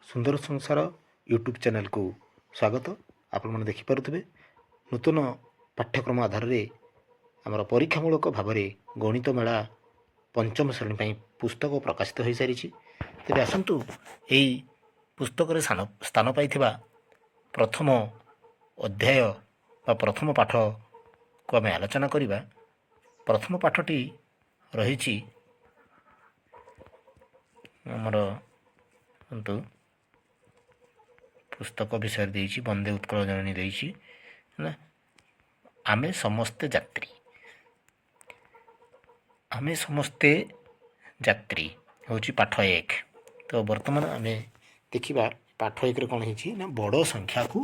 ସୁନ୍ଦର ସଂସାର ୟୁଟ୍ୟୁବ୍ ଚ୍ୟାନେଲକୁ ସ୍ୱାଗତ। ଆପଣମାନେ ଦେଖିପାରୁଥିବେ ନୂତନ ପାଠ୍ୟକ୍ରମ ଆଧାରରେ ଆମର ପରୀକ୍ଷାମୂଳକ ଭାବରେ ଗଣିତ ମେଳା ପଞ୍ଚମ ଶ୍ରେଣୀ ପାଇଁ ପୁସ୍ତକ ପ୍ରକାଶିତ ହୋଇସାରିଛି। ତେବେ ଆସନ୍ତୁ ଏହି ପୁସ୍ତକରେ ସ୍ଥାନ ପାଇଥିବା ପ୍ରଥମ ଅଧ୍ୟାୟ ବା ପ୍ରଥମ ପାଠକୁ ଆମେ ଆଲୋଚନା କରିବା। ପ୍ରଥମ ପାଠଟି ରହିଛି ଆମର ପୁସ୍ତକ ବିଷୟରେ ଦେଇଛି, ବନ୍ଦେ ଉତ୍କଳ ଜନନୀ ଦେଇଛି ହେଲା। ଆମେ ସମସ୍ତେ ଯାତ୍ରୀ, ଆମେ ସମସ୍ତେ ଯାତ୍ରୀ ହେଉଛି ପାଠ 1। ତ ବର୍ତ୍ତମାନ ଆମେ ଦେଖିବା ପାଠ 1ରେ କ'ଣ ହେଇଛି ନା ବଡ଼ ସଂଖ୍ୟାକୁ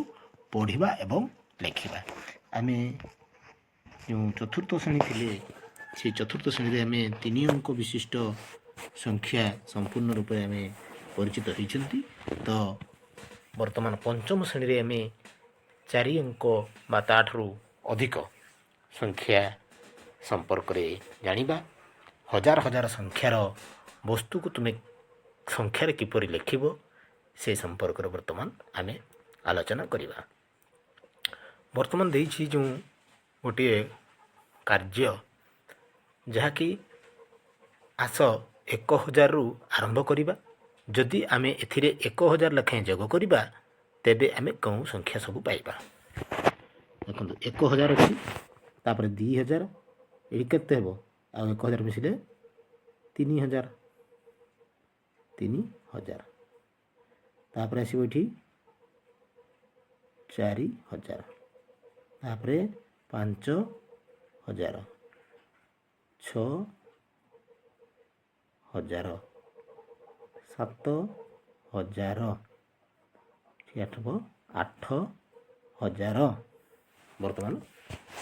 ପଢ଼ିବା ଏବଂ ଲେଖିବା। ଆମେ ଯେଉଁ ଚତୁର୍ଥ ଶ୍ରେଣୀ ଥିଲେ ସେ ଚତୁର୍ଥ ଶ୍ରେଣୀରେ ଆମେ 3 ଅଙ୍କ ବିଶିଷ୍ଟ ସଂଖ୍ୟା ସମ୍ପୂର୍ଣ୍ଣ ରୂପେ ଆମେ ପରିଚିତ ହୋଇଛନ୍ତି। ତ ବର୍ତ୍ତମାନ ପଞ୍ଚମ ଶ୍ରେଣୀରେ ଆମେ 4 ଅଙ୍କ ବା ତା'ଠାରୁ ଅଧିକ ସଂଖ୍ୟା ସମ୍ପର୍କରେ ଜାଣିବା। ହଜାର ହଜାର ସଂଖ୍ୟାର ବସ୍ତୁକୁ ତୁମେ ସଂଖ୍ୟାରେ କିପରି ଲେଖିବ ସେ ସମ୍ପର୍କରେ ବର୍ତ୍ତମାନ ଆମେ ଆଲୋଚନା କରିବା। ବର୍ତ୍ତମାନ ଦେଇଛି ଯେଉଁ ଗୋଟିଏ କାର୍ଯ୍ୟ, ଯାହାକି ଆସ 1000ରୁ ଆରମ୍ଭ କରିବା। ଯଦି ଆମେ ଏଥିରେ 1000 ଲେଖାଏଁ ଯୋଗ କରିବା ତେବେ ଆମେ କେଉଁ ସଂଖ୍ୟା ସବୁ ପାଇବା। ଦେଖନ୍ତୁ 1000 ଅଛି, ତାପରେ 2000, ଏଠି କେତେ ହେବ? ଆଉ 1000 ମିଶିଲେ 3000, ତାପରେ ଆସିବ ଏଠି 4000, ତାପରେ 5000, 6000, 7000, 8000, ବର୍ତ୍ତମାନ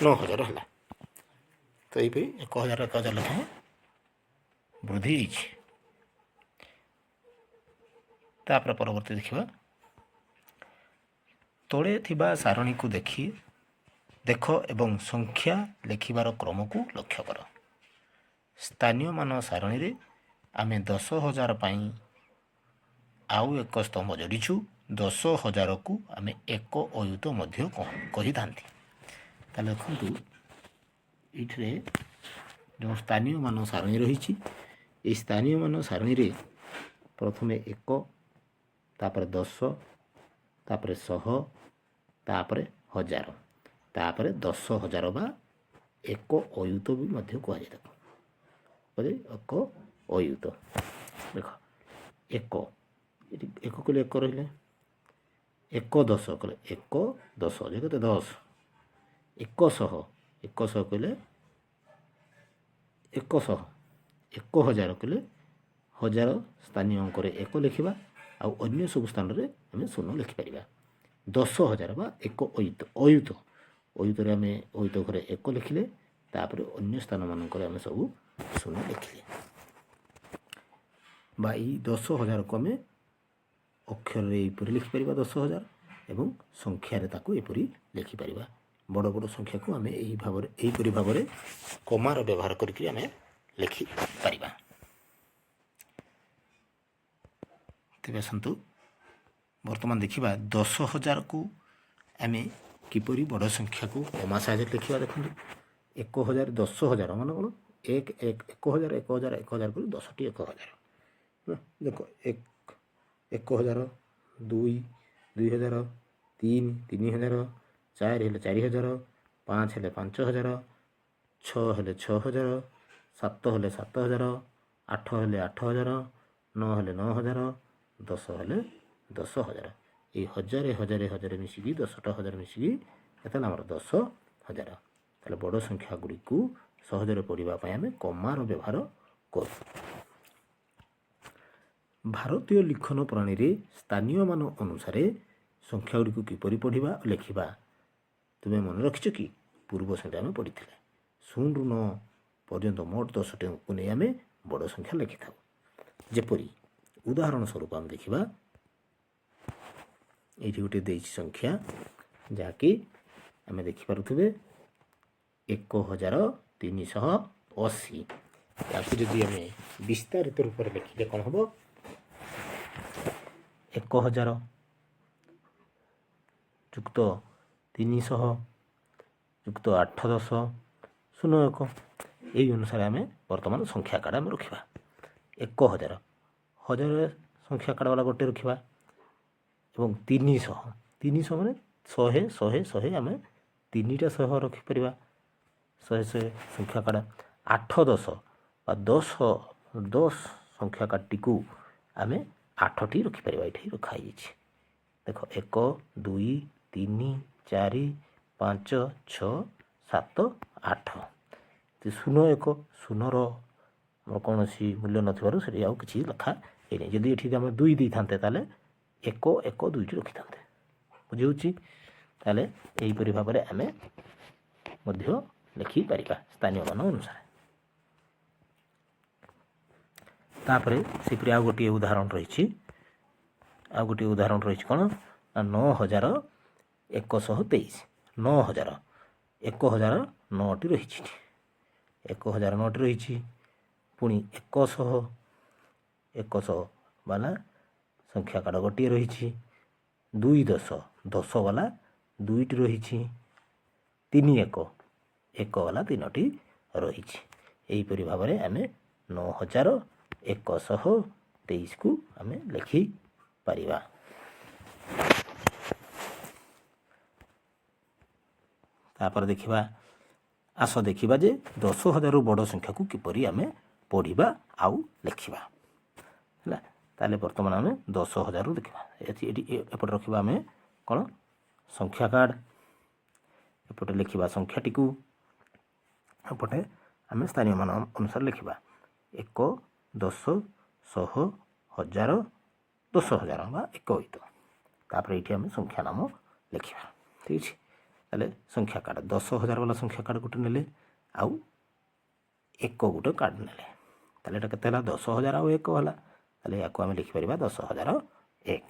9000 ହେଲା। ତ ଏହିପରି 1000 ଲେଖାଏଁ ବୃଦ୍ଧି ହେଇଛି। ତାପରେ ପରବର୍ତ୍ତୀ ଦେଖିବା, ତଳେ ଥିବା ସାରଣୀକୁ ଦେଖ ଏବଂ ସଂଖ୍ୟା ଲେଖିବାର କ୍ରମକୁ ଲକ୍ଷ୍ୟ କର। ସ୍ଥାନୀୟମାନ ସାରଣୀରେ ଆମେ 10000 ପାଇଁ ଆଉ ଏକ ସ୍ତମ୍ଭ ଯୋଡ଼ିଛୁ। 10000କୁ ଆମେ ଏକ ଅୟୁତ ମଧ୍ୟ କହିଥାନ୍ତି। ତାହେଲେ ଦେଖନ୍ତୁ ଏଇଥିରେ ଯେଉଁ ସ୍ଥାନୀୟମାନ ସାରଣୀ ରହିଛି, ଏହି ସ୍ଥାନୀୟମାନ ସାରଣୀରେ ପ୍ରଥମେ 1, ତାପରେ 10, ତାପରେ 100, ତାପରେ 1000, ତାପରେ 10000 ବା ଏକ ଅୟୁତ ବି ମଧ୍ୟ କୁହାଯାଏ। ତାକୁ ଏକ ଅୟୁତ। ଦେଖ 1 ଏଠି 1 କଲେ 1 ରହିଲେ, 1 10 କଲେ 1 10 ଯେ କେତେ 10, 100 କଲେ 100, 1000 କଲେ 1000 ସ୍ଥାନୀୟ ଅଙ୍କରେ 1 ଲେଖିବା, ଆଉ ଅନ୍ୟ ସବୁ ସ୍ଥାନରେ ଆମେ 0 ଲେଖିପାରିବା। 10000 ବା ଏକ ଅୟୁତରେ ଆମେ ଅୟୁତ ଘରେ 1 ଲେଖିଲେ, ତାପରେ ଅନ୍ୟ ସ୍ଥାନମାନଙ୍କରେ ଆମେ ସବୁ 0 ଲେଖିଲେ, ବା ଏଇ 10000କୁ ଆମେ ଅକ୍ଷରରେ ଏହିପରି ଲେଖିପାରିବା 10000 ଏବଂ ସଂଖ୍ୟାରେ ତାକୁ ଏପରି ଲେଖିପାରିବା। ବଡ଼ ବଡ଼ ସଂଖ୍ୟାକୁ ଆମେ ଏହିପରି ଭାବରେ କମାର ବ୍ୟବହାର କରିକି ଆମେ ଲେଖିପାରିବା। ତେବେ ଆସନ୍ତୁ ବର୍ତ୍ତମାନ ଦେଖିବା 10000କୁ ଆମେ କିପରି ବଡ଼ ସଂଖ୍ୟାକୁ କମା ସାହାଯ୍ୟରେ ଲେଖିବା। ଦେଖନ୍ତୁ 1000, 10000 ମାନେ କ'ଣ? 1000 କରି 10ଟି 1000। ଦେଖ 1000, 2, 2000, 3, 3000, 4 ହେଲେ 4000, 5 ହେଲେ 5000, 6 ହେଲେ 6000, 7 ହେଲେ 7000, 8 ହେଲେ 8000, 9 ହେଲେ 9000, 10 ହେଲେ 10000। ଏଇ ହଜାର ମିଶିକି 10ଟା ହଜାର ମିଶିକି କେତେ ହେଲା ଆମର 10000। ତାହେଲେ ବଡ଼ ସଂଖ୍ୟା ଗୁଡ଼ିକୁ ସହଜରେ ପଢ଼ିବା ପାଇଁ ଆମେ କମାର ବ୍ୟବହାର କରୁ। ଭାରତୀୟ ଲିଖନ ପ୍ରଣାଳୀରେ ସ୍ଥାନୀୟମାନ ଅନୁସାରେ ସଂଖ୍ୟା ଗୁଡ଼ିକୁ କିପରି ପଢ଼ିବା ଓ ଲେଖିବା ତୁମେ ମନେ ରଖିଛ କି? ପୂର୍ବ ଶ୍ରେଣୀରେ ଆମେ ପଢ଼ିଥିଲେ 0ରୁ 9 ପର୍ଯ୍ୟନ୍ତ ମୋଟ 10ଟି ଅଙ୍କକୁ ନେଇ ଆମେ ବଡ଼ ସଂଖ୍ୟା ଲେଖିଥାଉ। ଯେପରି ଉଦାହରଣ ସ୍ୱରୂପ ଆମେ ଦେଖିବା, ଏଇଠି ଗୋଟେ ଦେଇଛି ସଂଖ୍ୟା, ଯାହାକି ଆମେ ଦେଖିପାରୁଥିବେ 1380। ୟାକୁ ଯଦି ଆମେ ବିସ୍ତାରିତ ରୂପରେ ଲେଖିଲେ କ'ଣ ହେବ? 1000 ଯୁକ୍ତ 300 ଯୁକ୍ତ 8 10 ଶୂନ 1 এই ଅନୁସାରେ ଆମେ ବର୍ତ୍ତମାନ ସଂଖ୍ୟା କାର୍ଡ଼ ଆମେ ରଖିବା। 1000 1000 ସଂଖ୍ୟା କାର୍ଡ଼ ବାଲା ଗୋଟେ ରଖିବା ଏବଂ 300 ମାନେ 100 ଆମେ 3ଟା 100 ରଖିପାରିବା। 100 ସଂଖ୍ୟା କାର୍ଡ଼ 8 10 ବା 10 ସଂଖ୍ୟା କାର୍ଡ଼ଟିକୁ ଆମେ 8ଟି ରଖିପାରିବା। ଏଠି ରଖାଯାଇଛି ଦେଖ 1 2 3 4 5 6 7 8 ଶୂନ 1 ଶୂନର ଆମର କୌଣସି ମୂଲ୍ୟ ନଥିବାରୁ ସେଠି ଆଉ କିଛି ଲେଖା ହେଇନି। ଯଦି ଏଠି ଆମେ 2 ଦେଇଥାନ୍ତେ ତାହେଲେ 1 1 2ଟି ରଖିଥାନ୍ତେ। ବୁଝିହେଉଛି? ତାହେଲେ ଏହିପରି ଭାବରେ ଆମେ ମଧ୍ୟ ଲେଖିପାରିବା ସ୍ଥାନୀୟ ମାନ ଅନୁସାରେ। ତାପରେ ସେପରି ଆଉ ଗୋଟିଏ ଉଦାହରଣ ରହିଛି। କ'ଣ ନା 9123 9000 1000 9ଟି ରହିଛି। 1000 9ଟି ରହିଛି। ପୁଣି 100 ବାଲା ସଂଖ୍ୟା କାର୍ଡ଼ ଗୋଟିଏ ରହିଛି। 2 10 ବାଲା 2ଟି ରହିଛି। 3 1 ବାଲା 3ଟି ରହିଛି। ଏହିପରି ଭାବରେ ଆମେ 9123କୁ ଆମେ ଲେଖିପାରିବା। ତାପରେ ଦେଖିବା ଯେ 10000ରୁ ବଡ଼ ସଂଖ୍ୟାକୁ କିପରି ଆମେ ପଢ଼ିବା ଆଉ ଲେଖିବା ହେଲା। ତାହେଲେ ବର୍ତ୍ତମାନ ଆମେ 10000ରୁ ଦେଖିବା। ଏଠି ଏପଟେ ରଖିବା ଆମେ କ'ଣ ସଂଖ୍ୟା କାର୍ଡ଼, ଏପଟେ ଲେଖିବା ସଂଖ୍ୟାଟିକୁ, ଏପଟେ ଆମେ ସ୍ଥାନୀୟ ମାନ ଅନୁସାରେ ଲେଖିବା 1 10 100 1000 10000 ବା 1 ତାପରେ ଏଇଠି ଆମେ ସଂଖ୍ୟା ନାମ ଲେଖିବା। ଠିକ୍ ଅଛି। ତାହେଲେ ସଂଖ୍ୟା କାର୍ଡ଼ 10000 ବାଲା ସଂଖ୍ୟା କାର୍ଡ଼ ଗୋଟେ ନେଲେ ଆଉ 1 ଗୋଟେ କାର୍ଡ଼ ନେଲେ। ତାହେଲେ ଏଇଟା କେତେ ହେଲା 10000 ଆଉ 1 ହେଲା। ତାହେଲେ ୟାକୁ ଆମେ ଲେଖିପାରିବା 10001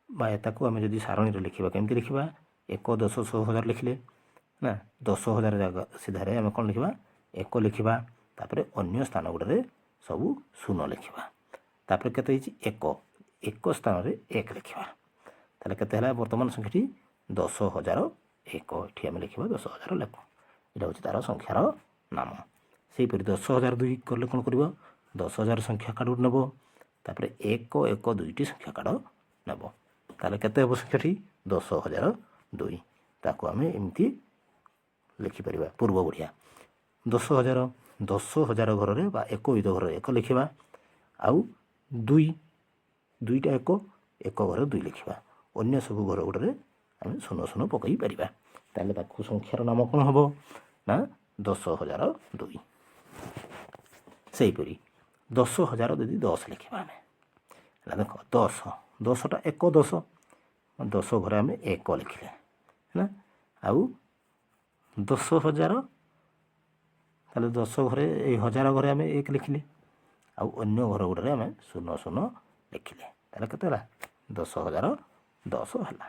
ବା ତାକୁ ଆମେ ଯଦି ସାରଣୀରେ ଲେଖିବା କେମିତି ଲେଖିବା 1 10 100 ଲେଖିଲେ ନା 10000 ଜାଗା ସିଧାରେ ଆମେ କ'ଣ ଲେଖିବା 1 ଲେଖିବା। ତାପରେ ଅନ୍ୟ ସ୍ଥାନ ଗୁଡ଼ାରେ ସବୁ ଶୂନ ଲେଖିବା। ତାପରେ କେତେ ହେଇଛି 1 ସ୍ଥାନରେ 1 ଲେଖିବା। ତାହେଲେ କେତେ ହେଲା ବର୍ତ୍ତମାନ ସଂଖ୍ୟାଟି 10001 ଏଠି ଆମେ ଲେଖିବା 10000 ଲେଖ। ଏଇଟା ହେଉଛି ତା'ର ସଂଖ୍ୟାର ନାମ। ସେହିପରି 10002 କଲେ କ'ଣ କରିବ 10000 ସଂଖ୍ୟା କାର୍ଡ଼ ନେବ। ତାପରେ 1 1 2ଟି ସଂଖ୍ୟା କାର୍ଡ଼ ନେବ। ତାହେଲେ କେତେ ହେବ ସଂଖ୍ୟାଟି 10002। ତାକୁ ଆମେ ଏମିତି ଲେଖିପାରିବା ପୂର୍ବ ବଢ଼ିଆ 10000 ଘରରେ ବା 1 ଘରରେ 1 ଲେଖିବା। ଆଉ 2ଟା 1 ଘରେ 2 ଲେଖିବା। ଅନ୍ୟ ସବୁ ଘର ଗୁଡ଼ାରେ ଆମେ ଶୂନ ପକାଇ ପାରିବା। ତାହେଲେ ତାକୁ ସଂଖ୍ୟାର ନାମ କ'ଣ ହେବ ନା 10002। ସେହିପରି 10000 ଯଦି 10 ଲେଖିବା ଆମେ ହେଲା ଦେଖ 10ଟା 1 10 ଘରେ ଆମେ 1 ଲେଖିଲେ ହେଲା। ଆଉ 10000 ତାହେଲେ 10 ଘରେ ଏଇ 1000 ଘରେ ଆମେ 1 ଲେଖିଲେ। ଆଉ ଅନ୍ୟ ଘର ଗୁଡ଼ାରେ ଆମେ ଶୂନ ଲେଖିଲେ। ତାହେଲେ କେତେ ହେଲା 10010 ହେଲା।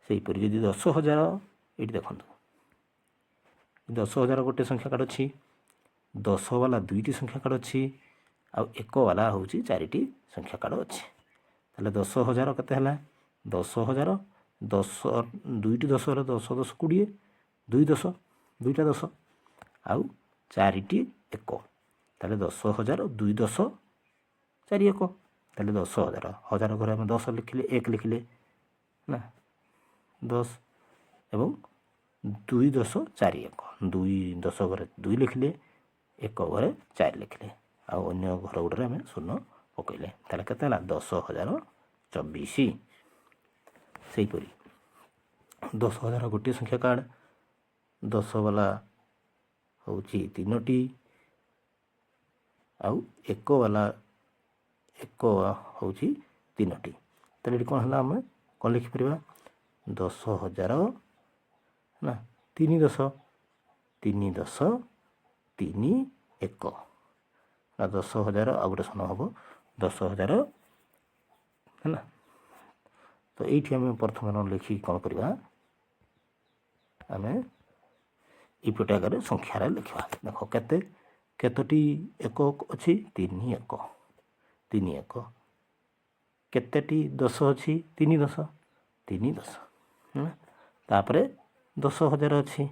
ସେହିପରି ଯଦି 10000 ଏଇଠି ଦେଖନ୍ତୁ 10000 ଗୋଟେ ସଂଖ୍ୟା କାର୍ଡ଼ ଅଛି। 10 ବାଲା 2ଟି ସଂଖ୍ୟା କାର୍ଡ଼ ଅଛି। ଆଉ 1 ବାଲା ହେଉଛି 4ଟି ସଂଖ୍ୟା କାର୍ଡ଼ ଅଛି। ତାହେଲେ 10000 କେତେ ହେଲା 10000 2ଟି 10 ହେଲେ 10 10 20 2 10 2ଟା 10 ଆଉ 4ଟି 1 ତାହେଲେ 10000 2 10 4 1 ତାହେଲେ 10000 ଘରେ ଆମେ 10 ଲେଖିଲେ 1 ଲେଖିଲେ ନା 10 ଏବଂ 2 10 4 1 2 10 ଘରେ 2 ଲେଖିଲେ 1 ଘରେ 4 ଲେଖିଲେ। ଆଉ ଅନ୍ୟ ଘର ଗୁଡ଼ାରେ ଆମେ ଶୂନ ପକାଇଲେ। ତାହେଲେ କେତେ ହେଲା 10024। ସେହିପରି 10000 ଗୋଟିଏ ସଂଖ୍ୟା କାର୍ଡ଼ 10 ବାଲା ହେଉଛି 3ଟି ଆଉ 1 ବାଲା 1 ହେଉଛି 3ଟି। ତାହେଲେ ଏଠି କ'ଣ ହେଲା ଆମେ କ'ଣ ଲେଖିପାରିବା 10000 ନା 3 10 3 10 3 1 ନା 10000 ଆଉ ଗୋଟେ ଶୂନ ହେବ 10000 ହେଲା। ତ ଏଇଠି ଆମେ ପ୍ରଥମେ ଲେଖିକି କ'ଣ କରିବା ଆମେ ଏଇପଟେ ଆଗରେ ସଂଖ୍ୟାରେ ଲେଖିବା। ଦେଖ କେତୋଟି 1 ଅଛି 3 1 ତିନି ଏକ। କେତେଟି 10 ଅଛି? 3 10 3 10। ତାପରେ 10,000 ଅଛି,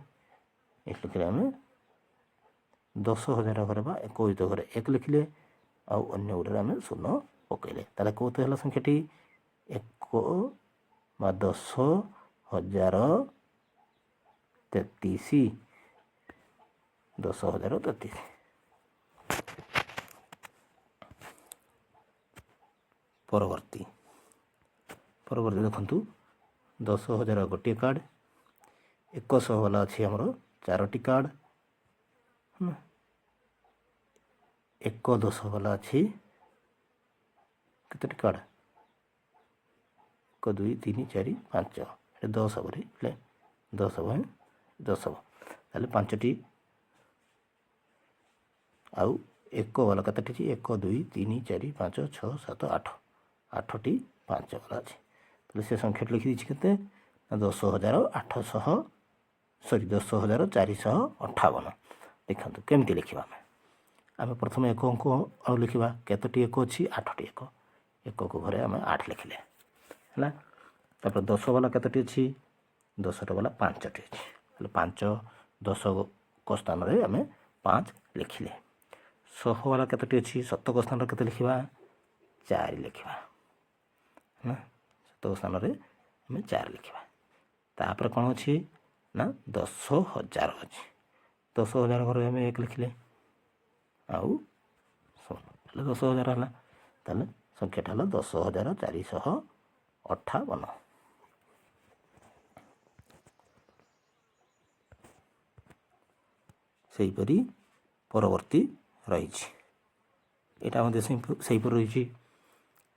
ଏଠି ଲେଖିଲେ ଆମେ 10,000 ଘରେ ବା 21 ଘରେ 1 ଲେଖିଲେ, ଆଉ ଅନ୍ୟ ଗୁଡ଼ାରେ ଆମେ ଶୂନ ପକାଇଲେ। ତାହେଲେ କେଉଁତ ହେଲା ସଂଖ୍ୟାଟି? 1 ବା 10,033। 10,033। ପରବର୍ତ୍ତୀ ଦେଖନ୍ତୁ 10,000 ଗୋଟିଏ କାର୍ଡ଼, 100 ବାଲା ଅଛି ଆମର 4ଟି କାର୍ଡ଼, 110 ବାଲା ଅଛି କେତୋଟି କାର୍ଡ଼? 1 2 3 4 5, 10 ହେବ ହେଲେ 10 ହେବ 10 ହେବ, ତାହେଲେ 5ଟି। ଆଉ 1 ବାଲା କେତୋଟି ଅଛି? 1 2 3 4 5 6 7 8, 8ଟି 5 ବାଲା ଅଛି। ତାହେଲେ ସେ ସଂଖ୍ୟାଟି ଲେଖିଦେଇଛି କେତେ? 10,458। ଦେଖନ୍ତୁ କେମିତି ଲେଖିବା ଆମେ ପ୍ରଥମେ 1 ଅଙ୍କ ଆଉ ଲେଖିବା। କେତୋଟି 1 ଅଛି? 8ଟି 1। 1କୁ ଘରେ ଆମେ 8 ଲେଖିଲେ ହେଲା। ତାପରେ 10 ବାଲା କେତୋଟି ଅଛି? 10ଟା ବାଲା 5ଟି ଅଛି। ହେଲେ 5 10ଙ୍କ ସ୍ଥାନରେ ଆମେ 5 ଲେଖିଲେ। 100 ବାଲା କେତୋଟି ଅଛି? 7ଙ୍କ ସ୍ଥାନରେ କେତେ ଲେଖିବା? 4 ଲେଖିବା ହେଲା। 7ଙ୍କ ସ୍ଥାନରେ ଆମେ 4 ଲେଖିବା। ତାପରେ କ'ଣ ଅଛି ନା 10,000 ଅଛି। 10,000 ଘରେ ଆମେ 1 ଲେଖିଲେ, ଆଉ ହେଲେ 10,000 ହେଲା। ତାହେଲେ ସଂଖ୍ୟାଟା ହେଲା 10,458। ସେହିପରି ପରବର୍ତ୍ତୀ ରହିଛି, ଏଇଟା ମଧ୍ୟ ସେହିପରି ରହିଛି।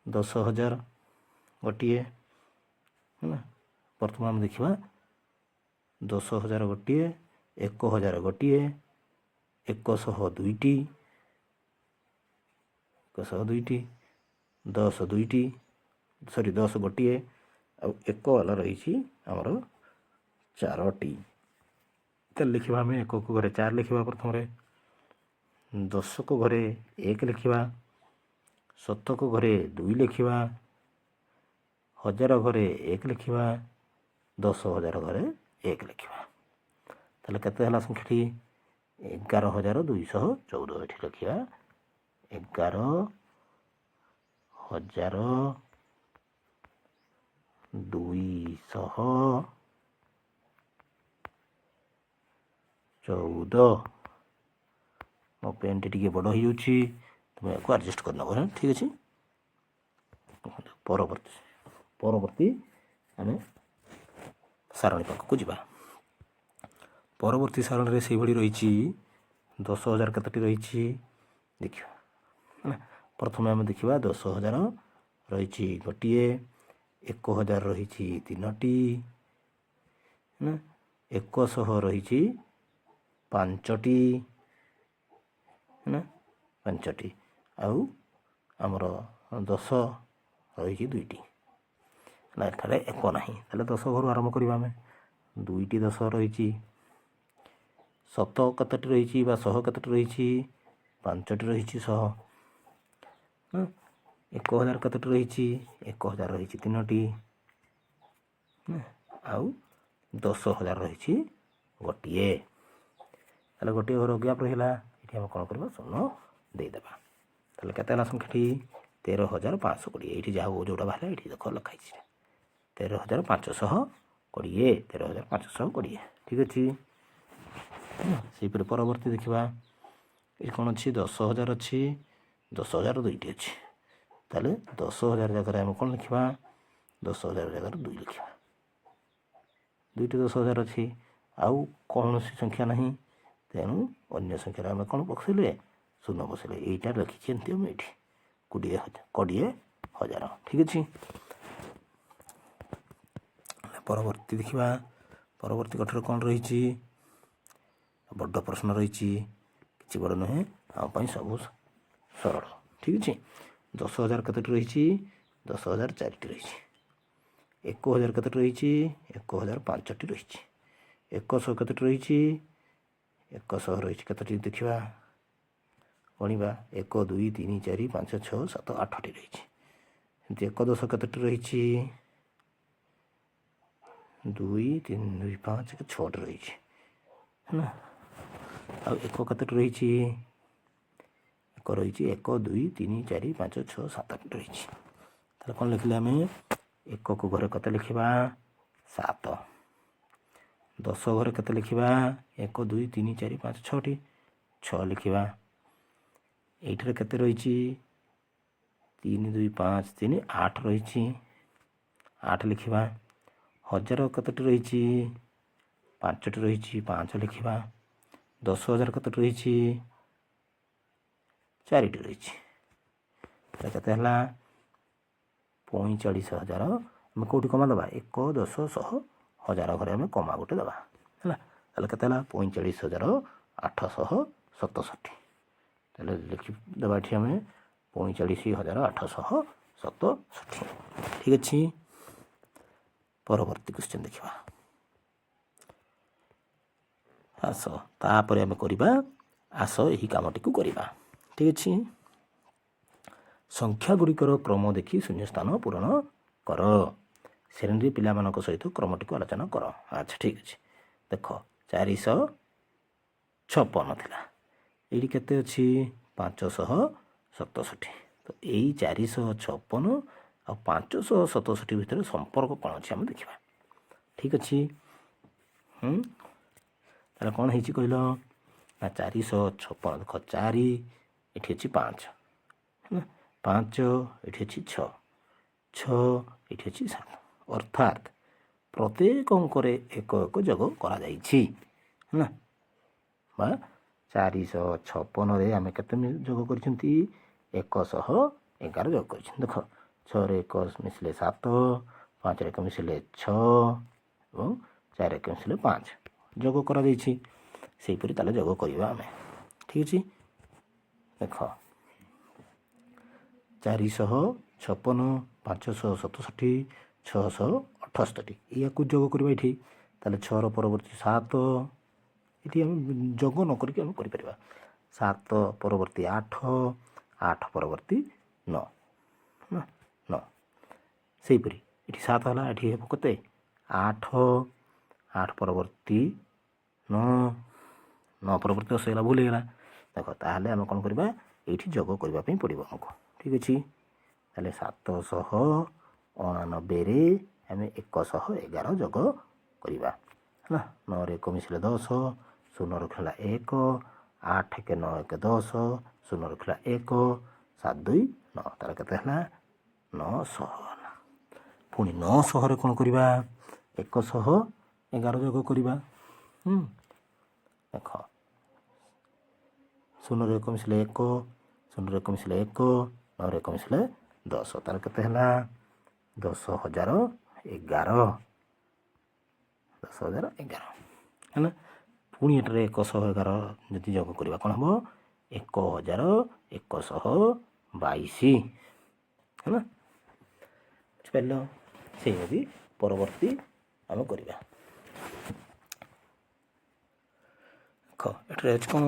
10,000 ଗୋଟିଏ ହେଲା। ପ୍ରଥମେ ଆମେ ଦେଖିବା 10,000 ଗୋଟିଏ, 1,000 ଗୋଟିଏ, 102ଟି, 102ଟି, 10 2ଟି, 10 ଗୋଟିଏ, ଆଉ 1 ବାଲା ରହିଛି ଆମର 4ଟି। ତାହେଲେ ଲେଖିବା ଆମେ 1କୁ ଘରେ 4 ଲେଖିବା ପ୍ରଥମରେ, 10କୁ ଘରେ 1 ଲେଖିବା, 7କୁ ଘରେ 2 ଲେଖିବା, 1000 ଘରେ 1 ଲେଖିବା, 10,000 ଘରେ 1 ଲେଖିବା। ତାହେଲେ କେତେ ହେଲା ସଂଖ୍ୟାଟି? 11,214। ଏଠି ଲେଖିବା 11,214। ମୋ ପେନ୍ଟି ଟିକେ ବଡ଼ ହେଇଯାଉଛି, ତୁମେ ୟାକୁ ଆଡ଼ଜଷ୍ଟ କରିନେବ ହେଲା, ଠିକ୍ ଅଛି। ପରବର୍ତ୍ତୀ ଆମେ ସାରଣୀ ପାଖକୁ ଯିବା। ପରବର୍ତ୍ତୀ ସାରଣୀରେ ସେଇଭଳି ରହିଛି 10,000 କେତୋଟି ରହିଛି ଦେଖିବା ହେଲା। ପ୍ରଥମେ ଆମେ ଦେଖିବା 10,000 ରହିଛି ଗୋଟିଏ, 1,000 ରହିଛି 3ଟି, 100 ରହିଛି 5ଟି ହେଲା, 5ଟି, ଆଉ ଆମର 10 ରହିଛି 2ଟି ହେଲା। ଏଠାରେ 1 ନାହିଁ, ତାହେଲେ 10 ଘରୁ ଆରମ୍ଭ କରିବା ଆମେ। 2ଟି 10 ରହିଛି, 7 କେତୋଟି ରହିଛି ବା 100 କେତୋଟି ରହିଛି? 5ଟି ରହିଛି 100। 1,000 କେତୋଟି ରହିଛି? 1,000 ରହିଛି 3ଟି, ଆଉ 10,000 ରହିଛି ଗୋଟିଏ। ତାହେଲେ ଗୋଟିଏ ଘର ଗ୍ୟାପ୍ ରହିଲା, ଏଠି ଆମେ କ'ଣ କରିବା? ଶୂନ ଦେଇଦେବା। ତାହେଲେ କେତେ ହେଲା ସଂଖ୍ୟାଟି? 13,520। ଏଇଠି ଯାହା ଯେଉଁଟା ବାହାରିଲା ଏଇଠି ଦେଖ ଲେଖା ହେଇଛି 13,520। 13,520, ଠିକ୍ ଅଛି। ସେହିପରି ପରବର୍ତ୍ତୀ ଦେଖିବା, ଏଠି କ'ଣ ଅଛି? 10,000 ଅଛି, 10,000 2ଟି ଅଛି। ତାହେଲେ 10,000 ଜାଗାରେ ଆମେ କ'ଣ ଲେଖିବା? 10,000 ଜାଗାରେ 2 ଲେଖିବା। 2ଟି 10,000 ଅଛି, ଆଉ କୌଣସି ସଂଖ୍ୟା ନାହିଁ, ତେଣୁ ଅନ୍ୟ ସଂଖ୍ୟାରେ ଆମେ କ'ଣ ବସେଇଲେ? ଶୂନ ବସେଇଲେ। ଏଇଟା ଲେଖିଛି ଏମିତି ଆମେ ଏଇଠି 20,000, ଠିକ୍ ଅଛି। ପରବର୍ତ୍ତୀ ଦେଖିବା, ପରବର୍ତ୍ତୀ କଠୋର କ'ଣ ରହିଛି? ବଡ଼ ପ୍ରଶ୍ନ ରହିଛି, କିଛି ବଡ଼ ନୁହେଁ, ଆମ ପାଇଁ ସବୁ ସରଳ, ଠିକ୍ ଅଛି। 10,000 କେତୋଟି ରହିଛି? 10,000 4ଟି ରହିଛି। 1,000 କେତୋଟି ରହିଛି? 1,000 5ଟି ରହିଛି। 100 କେତୋଟି ରହିଛି? 100 ରହିଛି କେତୋଟି ଦେଖିବା? ଗଣିବା 1 2 3 4 5 6 7 8ଟି ରହିଛି। ସେମିତି 1 10 କେତୋଟି ରହିଛି? 2 3 2 5 6ଟି ରହିଛି ହେଲା। ଆଉ 1 କେତୋଟି ରହିଛି? 1 ରହିଛି 1 2 3 4 5 6 7ଟି ରହିଛି। ତାହେଲେ କ'ଣ ଲେଖିଲେ ଆମେ? 1କୁ ଘରେ କେତେ ଲେଖିବା? 7। 10 ଘରେ କେତେ ଲେଖିବା? 1 2 3 4 5 6ଟି 6 ଲେଖିବା। ଏଇଠାରେ କେତେ ରହିଛି? 3 2 5 3 8 ରହିଛି 8 ଲେଖିବା। 1000 କେତୋଟି ରହିଛି? 5ଟି ରହିଛି 5 ଲେଖିବା। 10,000 କେତୋଟି ରହିଛି? 4ଟି ରହିଛି। ତାହେଲେ କେତେ ହେଲା? 45,000। ଆମେ କେଉଁଠି କମା ଦେବା? 1 10 100 1000 ଘରେ ଆମେ କମା ଗୋଟେ ଦେବା ହେଲା। ତାହେଲେ କେତେ ହେଲା? 45,867। ତାହେଲେ ଲେଖିଦେବା ଏଠି ଆମେ 45,867। ଠିକ୍ ଅଛି। ପରବର୍ତ୍ତୀ କ୍ୱେଶ୍ଚନ୍ ଦେଖିବା। ଆସ ତାପରେ ଆମେ କରିବା ଆସ ଏହି କାମଟିକୁ କରିବା। ଠିକ୍ ଅଛି। ସଂଖ୍ୟା ଗୁଡ଼ିକର କ୍ରମ ଦେଖି ଶୂନ୍ୟସ୍ଥାନ ପୂରଣ କର। ଶ୍ରେଣୀରେ ପିଲାମାନଙ୍କ ସହିତ କ୍ରମଟିକୁ ଆଲୋଚନା କର। ଆଚ୍ଛା ଠିକ୍ ଅଛି। ଦେଖ 456 ଥିଲା। ଏଇଠି କେତେ ଅଛି? 567। ତ ଏଇ 456 ଆଉ 567 ଭିତରେ ସମ୍ପର୍କ କ'ଣ ଅଛି ଆମେ ଦେଖିବା। ଠିକ୍ ଅଛି। ତାହେଲେ କ'ଣ ହେଇଛି କହିଲ? ନା 456 ଦେଖ 4 ଏଠି ଅଛି 5 ହେଲା। 5 ଏଠି ଅଛି 6 6 ଏଠି ଅଛି 7। ଅର୍ଥାତ୍ ପ୍ରତ୍ୟେକ ଅଙ୍କରେ 1 1 ଯୋଗ କରାଯାଇଛି ହେଲା। ବା 456ରେ ଆମେ କେତେ ଯୋଗ କରିଛନ୍ତି? 111 ଯୋଗ କରିଛନ୍ତି। ଦେଖ 6ରେ 1 ମିଶିଲେ 7 5ରେ 1 ମିଶିଲେ 6 ଏବଂ 4ରେ 1 ମିଶିଲେ 5 ଯୋଗ କରାଯାଇଛି। ସେହିପରି ତାହେଲେ ଯୋଗ କରିବା ଆମେ। ଠିକ୍ ଅଛି। ଦେଖ 456 567 668 ଏହାକୁ ଯୋଗ କରିବା ଏଠି। ତାହେଲେ 6ର ପରବର୍ତ୍ତୀ 7 ଏଠି ଆମେ ଯୋଗ ନ କରିକି ଆମେ କରିପାରିବା। 7 ପରବର୍ତ୍ତୀ 8 8 ପରବର୍ତ୍ତୀ 9 9 ସେହିପରି ଏଠି 7 ହେଲା। ଏଠି ହେବ କେତେ? 8 8 ପରବର୍ତ୍ତୀ 9 9 ପରବର୍ତ୍ତୀ 10 ହେଲା। ଭୁଲ ହେଇଗଲା। ଦେଖ ତାହେଲେ ଆମେ କ'ଣ କରିବା? ଏଇଠି ଯୋଗ କରିବା ପାଇଁ ପଡ଼ିବ ଆମକୁ। ଠିକ୍ ଅଛି। ତାହେଲେ 789ରେ ଆମେ 111 ଯୋଗ କରିବା ହେଲା। 9ରେ 1 ମିଶିଲେ 10 0 ରଖିଲା 1 8 1 9 1 10 0 ରଖିଲା 1 7 2 9। ତାର କେତେ ହେଲା? 900 ହେଲା। ପୁଣି 900ରେ କ'ଣ କରିବା? 111 ଯୋଗ କରିବା। ଦେଖ 0ରେ 1 ମିଶିଲେ 1 0ରେ 1 ମିଶିଲେ 1 9ରେ 1 ମିଶିଲେ 10। ତାର କେତେ ହେଲା? 10,011 10,011 ହେଲା। ପୁଣି ଏଠାରେ 111 ଯଦି ଯୋଗ କରିବା କ'ଣ ହେବ? 1,122 ହେଲା। ବୁଝିପାରିଲ? ସେଇଭଳି ପରବର୍ତ୍ତୀ ଆମେ କରିବା। ଦେଖ ଏଠାରେ ଅଛି କ'ଣ?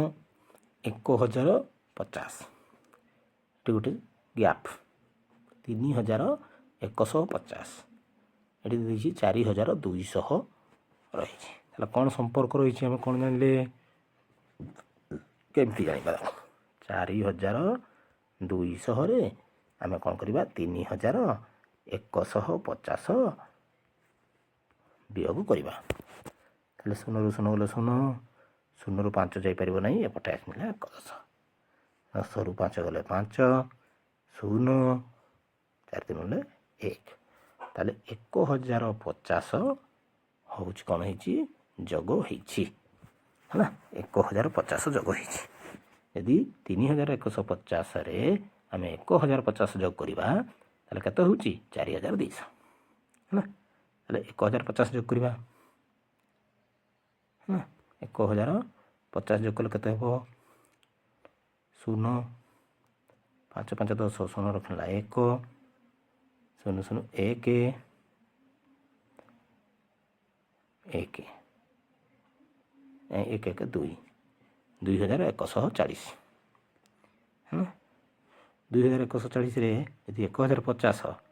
1,050 ଏଠି ଗୋଟେ ଗ୍ୟାପ୍ 3,150 ଏଠି ଦେଇଛି 4,200 ରହିଛି। ତାହେଲେ କ'ଣ ସମ୍ପର୍କ ରହିଛି ଆମେ କ'ଣ ଜାଣିଲେ? କେମିତି ଜାଣିବା? 4,200ରେ ଆମେ କ'ଣ କରିବା? 3,150 ବିୟୋଗ କରିବା। ତାହେଲେ 0ରୁ 0 ଗଲେ 0 0ରୁ 5 ଯାଇପାରିବ ନାହିଁ। ଏପଟେ ଆସିଲେ 110 10ରୁ 5 ଗଲେ 5 0 4 3 ଗଲେ 1। ତାହେଲେ 1,050 ହେଉଛି କ'ଣ ହେଇଛି? ଯୋଗ ହେଇଛି ହେଲା। 1,050 ଯୋଗ ହେଇଛି। ଯଦି 3,150ରେ ଆମେ 1,050 ଯୋଗ କରିବା ତାହେଲେ କେତେ ହେଉଛି? 4,200 ହେଲା। ତାହେଲେ 1,050 ଯୋଗ କରିବା ହେଲା। 1,050 ଯୋଗ କଲେ କେତେ ହେବ? 0 5 5 10 0 ରଖିଲା 1 0 0 1 1 1 1 2 2,140 ହେଲା 2140 ଯଦି 1050